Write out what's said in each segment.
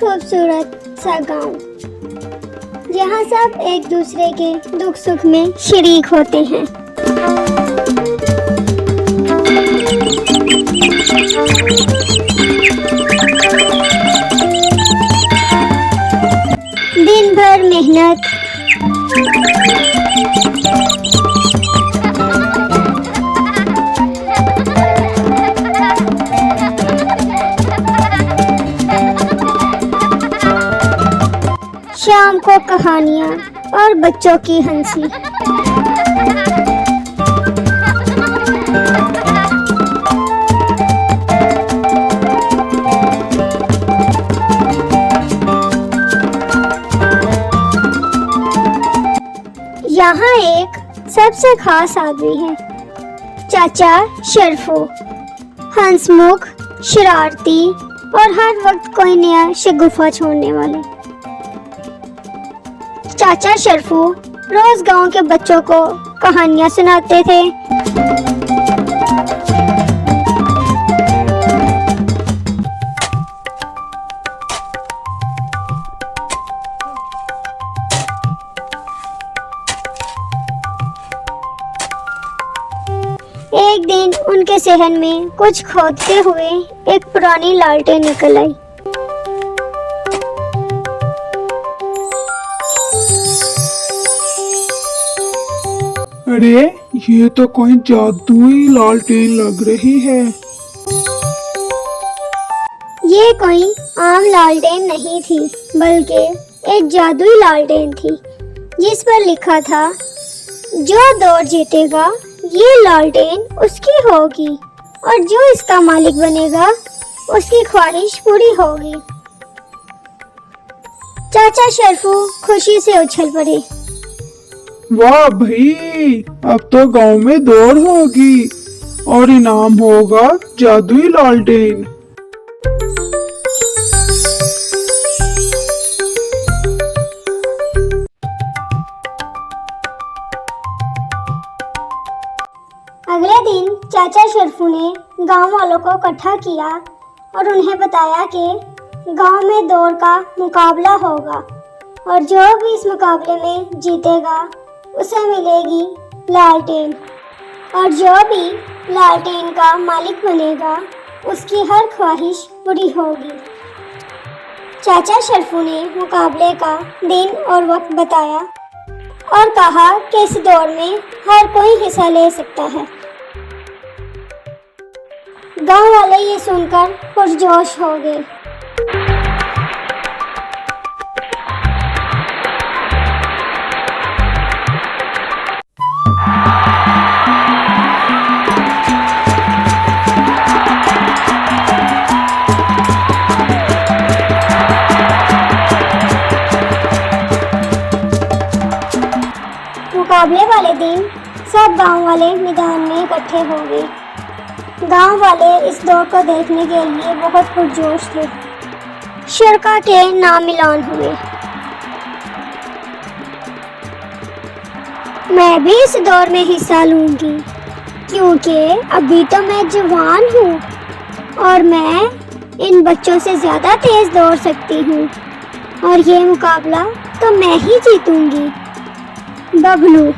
खूबसूरत सा गांव जहाँ सब एक दूसरे के दुख सुख में शरीक होते हैं। दिन भर मेहनत, शाम को कहानियाँ और बच्चों की हंसी। यहाँ एक सबसे खास आदमी है, चाचा शरफू। हंसमुख, शरारती और हर वक्त कोई नया शगुफा छोड़ने वाले। चाचा शरफू रोज गांव के बच्चों को कहानियां सुनाते थे। एक दिन उनके सहन में कुछ खोदते हुए एक पुरानी लालटेन निकल आई। अरे ये तो कोई जादुई लालटेन लग रही है। ये कोई आम लालटेन नहीं थी, बल्कि एक जादुई लालटेन थी जिस पर लिखा था, जो दौड़ जीतेगा ये लालटेन उसकी होगी और जो इसका मालिक बनेगा उसकी ख्वाहिश पूरी होगी। चाचा शरफू खुशी से उछल पड़े। वाह भाई, अब तो गांव में दौड़ होगी और इनाम होगा जादुई लालटेन। अगले दिन चाचा शरफू ने गांव वालों को इकट्ठा किया और उन्हें बताया कि गांव में दौड़ का मुकाबला होगा और जो भी इस मुकाबले में जीतेगा उसे मिलेगी लालटेन और जो भी लालटेन का मालिक बनेगा उसकी हर ख्वाहिश पूरी होगी। चाचा शरफू ने मुकाबले का दिन और वक्त बताया और कहा कि इस दौड़ में हर कोई हिस्सा ले सकता है। गांव वाले ये सुनकर पुरजोश हो गए। मुकाबले वाले दिन सब गांव वाले मैदान में इकट्ठे हो गए। गांव वाले इस दौड़ को देखने के लिए बहुत पुरजोश थे। शुरका के नाम ऐलान हुए। मैं भी इस दौड़ में हिस्सा लूंगी क्योंकि अभी तो मैं जवान हूँ और मैं इन बच्चों से ज्यादा तेज दौड़ सकती हूँ और ये मुकाबला तो मैं ही जीतूंगी। बबलू,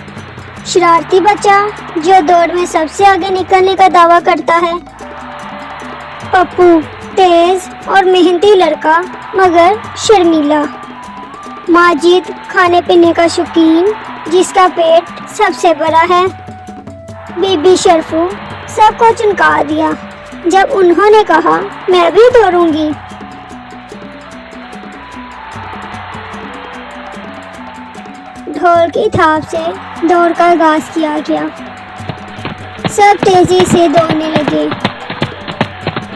शरारती बच्चा जो दौड़ में सबसे आगे निकलने का दावा करता है। पप्पू, तेज और मेहनती लड़का मगर शर्मीला। माजिद, खाने पीने का शौकीन जिसका पेट सबसे बड़ा है। बीबी शरफू सबको चुनका दिया जब उन्होंने कहा, मैं भी दौड़ूंगी। ढोल की थाप से दौड़ का आगाज किया गया। सब तेजी से दौड़ने लगे।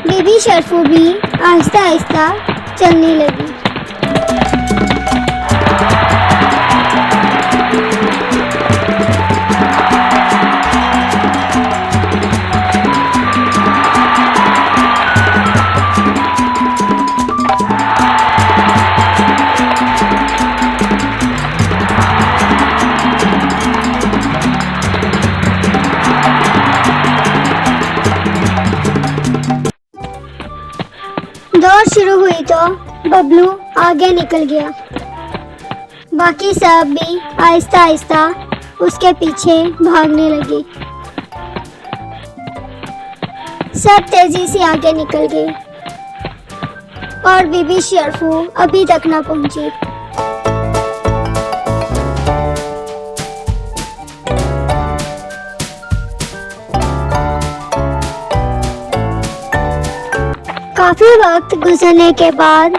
बीबी शरफू भी आहिस्ता आहिस्ता चलने लगी। दौड़ शुरू हुई तो बबलू आगे निकल गया। बाकी सब भी आहिस्ता आहिस्ता उसके पीछे भागने लगे। सब तेजी से आगे निकल गए और बीबी शर्फू अभी तक न पहुंची। काफी वक्त गुजरने के बाद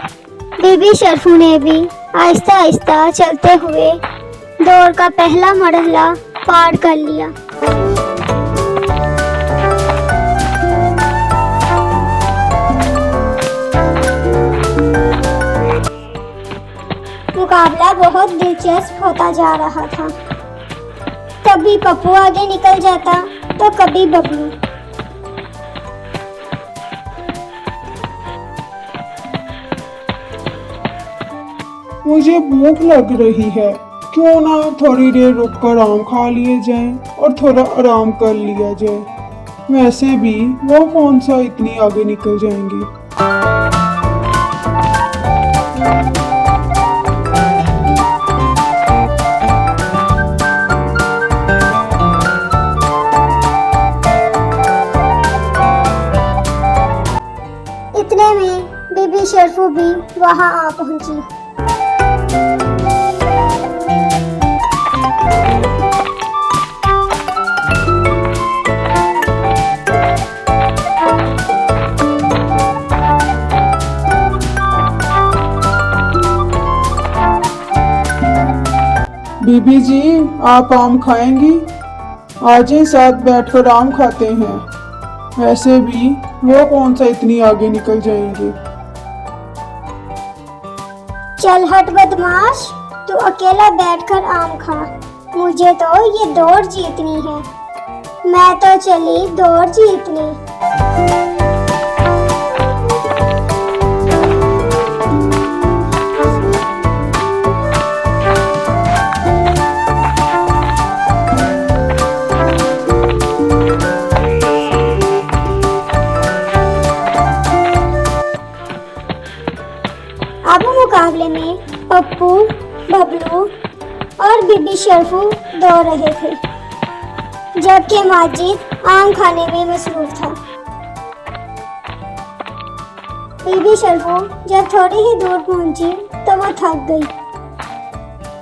बीबी शर्फू ने भी आहिस्ता आहिस्ता चलते हुए दौड़ का पहला मरहला पार कर लिया। मुकाबला बहुत दिलचस्प होता जा रहा था। कभी पप्पू आगे निकल जाता तो कभी बबलू। मुझे भूख लग रही है, क्यों ना थोड़ी देर रुककर आम खा लिए जाएं और थोड़ा आराम कर लिया जाए। वैसे भी वो कौन सा इतनी आगे निकल जाएंगे। इतने में बीबी शर्फू भी वहां आ पहुंची। बीबी जी, आप आम खाएंगी? आजे साथ बैठकर आम खाते हैं। वैसे भी वो कौन सा इतनी आगे निकल जाएंगे। चल हट बदमाश, तू अकेला बैठकर आम खा। मुझे तो ये दौड़ जीतनी है। मैं तो चली दौड़ जीतने। अब मुकाबले में पप्पू, बबलू और बीबी शर्फू दौड़ रहे थे, जबकि माजिद आम खाने में मसरूफ था। बीबी शर्फू जब थोड़ी ही दूर पहुंची तो वो थक गई।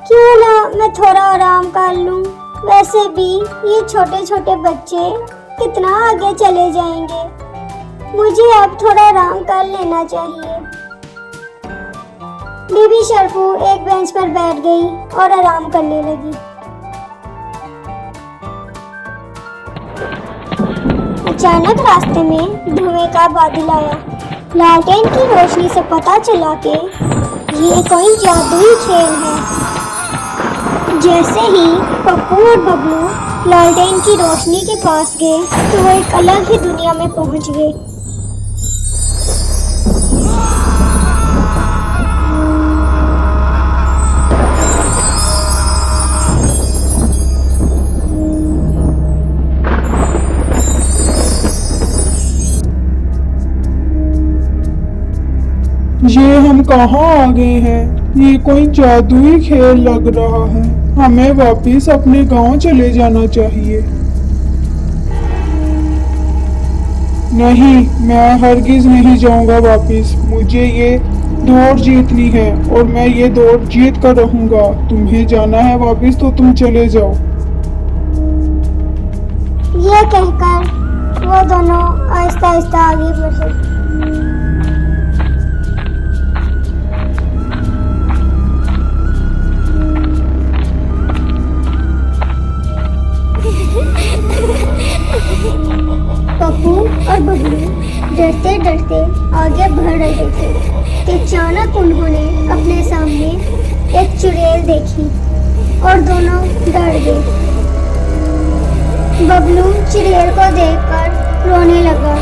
क्यों ना मैं थोड़ा आराम कर लूं। वैसे भी ये छोटे छोटे बच्चे कितना आगे चले जाएंगे। मुझे अब थोड़ा आराम कर लेना चाहिए। बीबी शर्फू एक बेंच पर बैठ गई और आराम करने लगी। अचानक रास्ते में धुएं का बादल आया। लालटेन की रोशनी से पता चला कि ये कोई जादुई खेल है। जैसे ही पप्पू और बबलू लालटेन की रोशनी के पास गए तो वो एक अलग ही दुनिया में पहुंच गए। ये हम कहाँ आ गए हैं? ये कोई जादुई खेल लग रहा है। हमें वापस अपने गांव चले जाना चाहिए। नहीं, मैं हरगिज नहीं जाऊंगा वापस। मुझे ये दौड़ जीतनी है और मैं ये दौड़ जीत कर रहूंगा। तुम्हें जाना है वापस तो तुम चले जाओ। ये कहकर वो दोनों आहिस्ता आहिस्ता आगे बढ़े। पप्पू और बबलू डरते डरते आगे बढ़ रहे थे कि अचानक उन्होंने अपने सामने एक चुड़ैल देखी और दोनों डर गए। बबलू चुड़ैल को देखकर रोने लगा।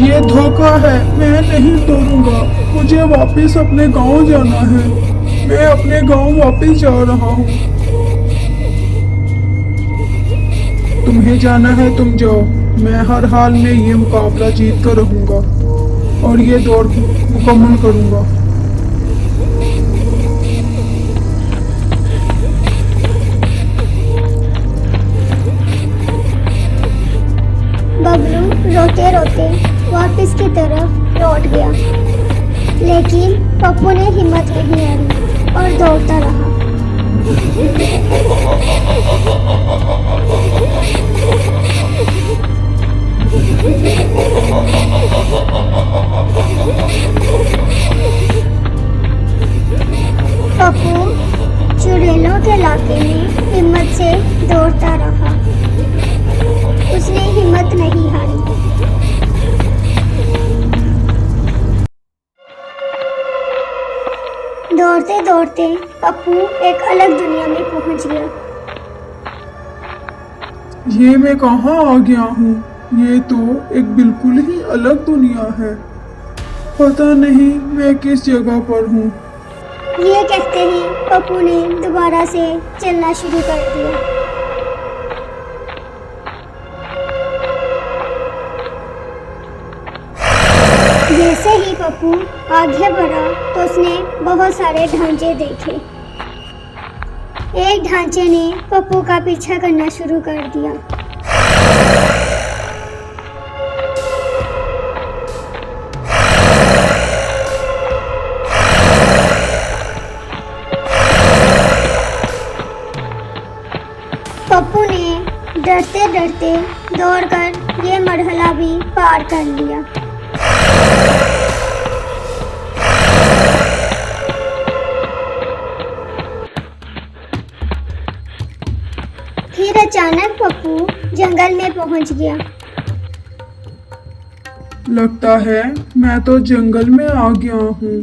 ये धोखा है, मैं नहीं तोड़ूंगा। मुझे वापस अपने गांव जाना है। मैं अपने गांव वापस जा रहा हूँ। तुम्हें जाना है तुम जाओ, मैं हर हाल में ये मुकाबला जीत कर रहूंगा और ये दौड़ मुकम्मल करूंगा। बबलू रोते रोते वापस की तरफ लौट गया, लेकिन पप्पू ने हिम्मत नहीं हारी और दौड़ता रहा। पप्पू चुड़ैलों के इलाके में हिम्मत से दौड़ता रहा। उसने हिम्मत नहीं हारी। दौड़ते दौड़ते पप्पू एक अलग दुनिया में पहुंच गया। ये मैं कहाँ आ गया हूँ? ये तो एक बिल्कुल ही अलग दुनिया है। पता नहीं मैं किस जगह पर हूँ। ये कहते ही पप्पू ने दोबारा से चलना शुरू कर दिया। जैसे ही पप्पू आगे बढ़ा तो उसने बहुत सारे ढांचे देखे। एक ढांचे ने पप्पू का पीछा करना शुरू कर दिया। पप्पू ने डरते डरते दौड़कर ये मरहला भी पार कर लिया। फिर अचानक पप्पू जंगल में पहुंच गया। लगता है मैं तो जंगल में आ गया हूँ।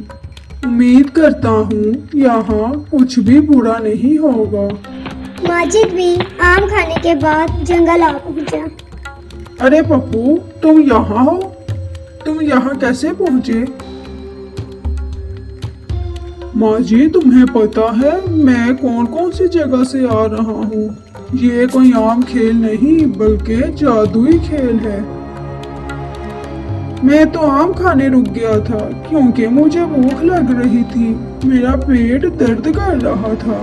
उम्मीद करता हूँ यहाँ कुछ भी बुरा नहीं होगा। माजिद भी आम खाने के बाद जंगल आ पहुंचा। अरे पप्पू, तुम यहाँ हो? तुम यहाँ कैसे पहुँचे? माँ जी, तुम्हें पता है मैं कौन कौन सी जगह से आ रहा हूँ? ये कोई आम खेल नहीं बल्कि जादुई खेल है। मैं तो आम खाने रुक गया था क्योंकि मुझे भूख लग रही थी। मेरा पेट दर्द कर रहा था।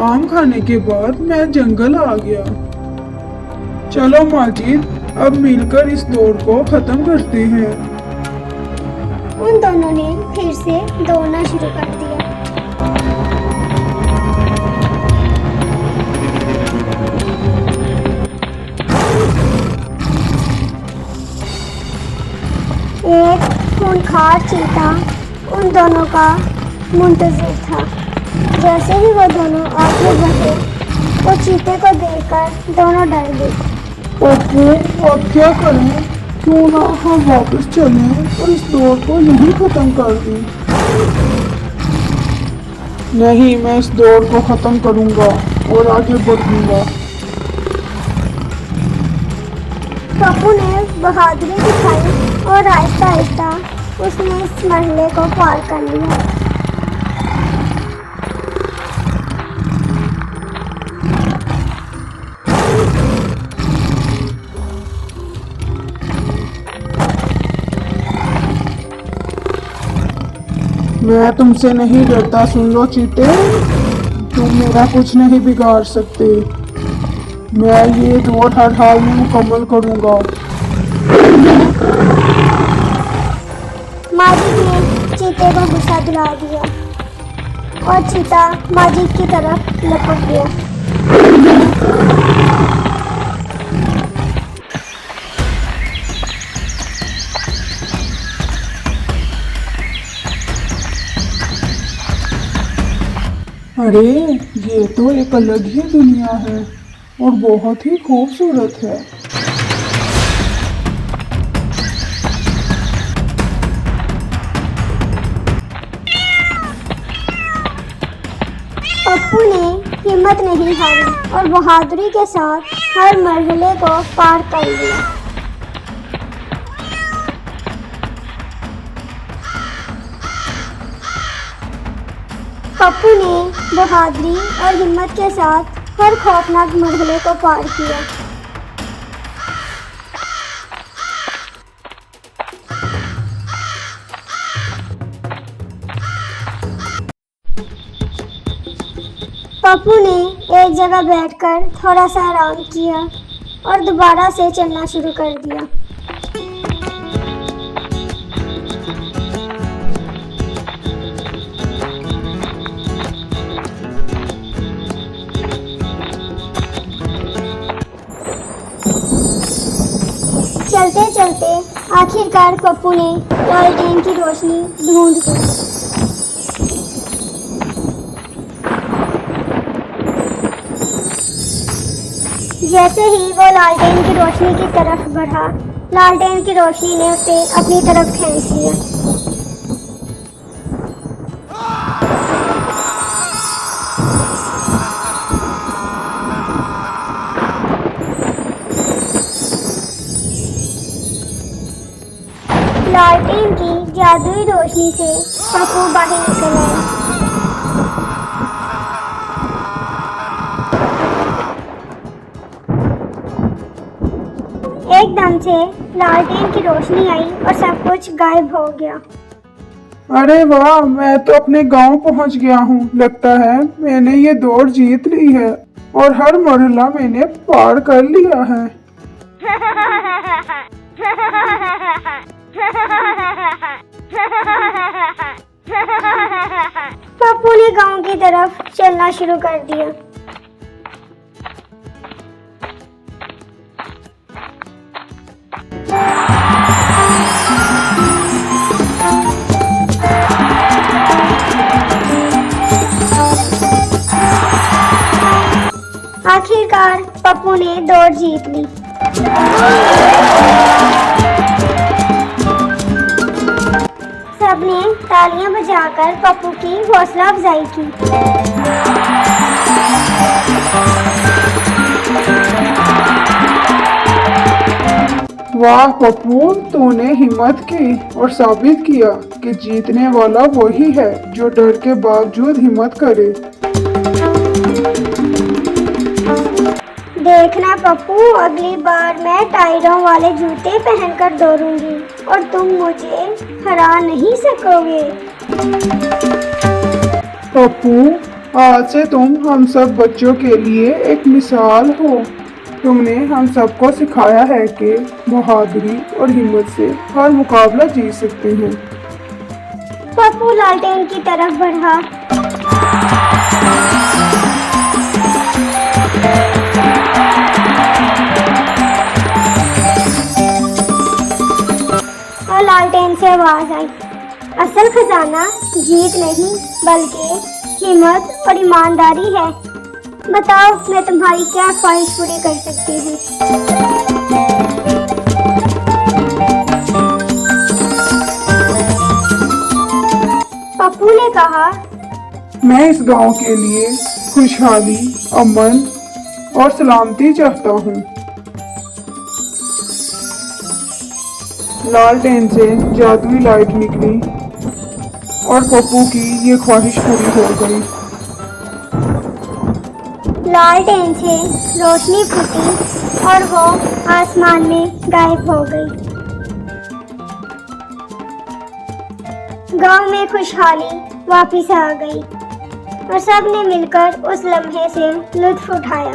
आम खाने के बाद मैं जंगल आ गया। चलो माजिद, अब मिलकर इस दौड़ को खत्म करते हैं। उन दोनों ने फिर से दौड़ना शुरू कर दिया। एक खूंखार चीता उन दोनों का मुंतजिर था। जैसे ही वो दोनों आगे बढ़े वो चीते को देखकर दोनों डर गए। ओके, अब क्या करें? क्यों ना हम वापस चलें और इस दौड़ को यहीं खत्म कर दें। नहीं, मैं इस दौड़ को खत्म करूंगा और आगे बढ़ूंगा। पप्पू ने बहादुरी दिखाई और आहिस्ता आहिस्ता उसने इस मरहले को पार कर लिया। मैं तुमसे नहीं डरता, सुन लो चीते। तुम मेरा कुछ नहीं बिगाड़ सकते। मैं ये दौड़ हर हाल में मुकम्मल करूंगा। माजिद ने चीते को गुस्सा दिला दिया और चीता माजिद की तरफ लपक गया। अरे, ये तो एक अलग ही दुनिया है और बहुत ही खूबसूरत है। पप्पू ने हिम्मत नहीं हारी और बहादुरी के साथ हर मरहले को पार कर लिया। पप्पू ने बहादुरी और हिम्मत के साथ हर खौफनाक मरहले को पार किया। पप्पू ने एक जगह बैठकर थोड़ा सा आराम किया और दोबारा से चलना शुरू कर दिया। चलते चलते आखिरकार पप्पू ने लालटेन की रोशनी ढूंढ ली। जैसे ही वो लालटेन की रोशनी की तरफ बढ़ा, लालटेन की रोशनी ने उसे अपनी तरफ खींच लिया। लालटेन की जादुई रोशनी से पप्पू बाहर निकल आया। एकदम से लालटेन की रोशनी आई और सब कुछ गायब हो गया। अरे वाह, मैं तो अपने गांव पहुंच गया हूँ। लगता है मैंने ये दौड़ जीत ली है और हर मरहला मैंने पार कर लिया है। पप्पू ने गांव की तरफ चलना शुरू कर दिया। आखिरकार पप्पू ने दौड़ जीत ली। सबने तालियां बजाकर पप्पू की हौसला अफजाई की। वाह पप्पू, तूने हिम्मत की और साबित किया कि जीतने वाला वही है जो डर के बावजूद हिम्मत करे। देखना पप्पू, अगली बार मैं टायरों वाले जूते पहनकर दौड़ूंगी और तुम मुझे हरा नहीं सकोगे। पप्पू, आज से तुम हम सब बच्चों के लिए एक मिसाल हो। तुमने हम सबको सिखाया है कि बहादुरी और हिम्मत से हर मुकाबला जीत सकते हैं। पप्पू लालटेन की तरफ बढ़ा। और लालटेन से आवाज आई, असल खजाना जीत नहीं बल्कि हिम्मत और ईमानदारी है। बताओ मैं तुम्हारी क्या ख्वाहिश पूरी कर सकती हूँ। पप्पू ने कहा, मैं इस गांव के लिए खुशहाली, अमन और सलामती चाहता हूँ। लालटेन से जादुई लाइट निकली और पप्पू की ये ख्वाहिश पूरी हो गई। लालटेन से रोशनी फूटी और वो आसमान में गायब हो गई। गांव में खुशहाली वापस आ गई और सब ने मिलकर उस लम्हे से लुत्फ उठाया।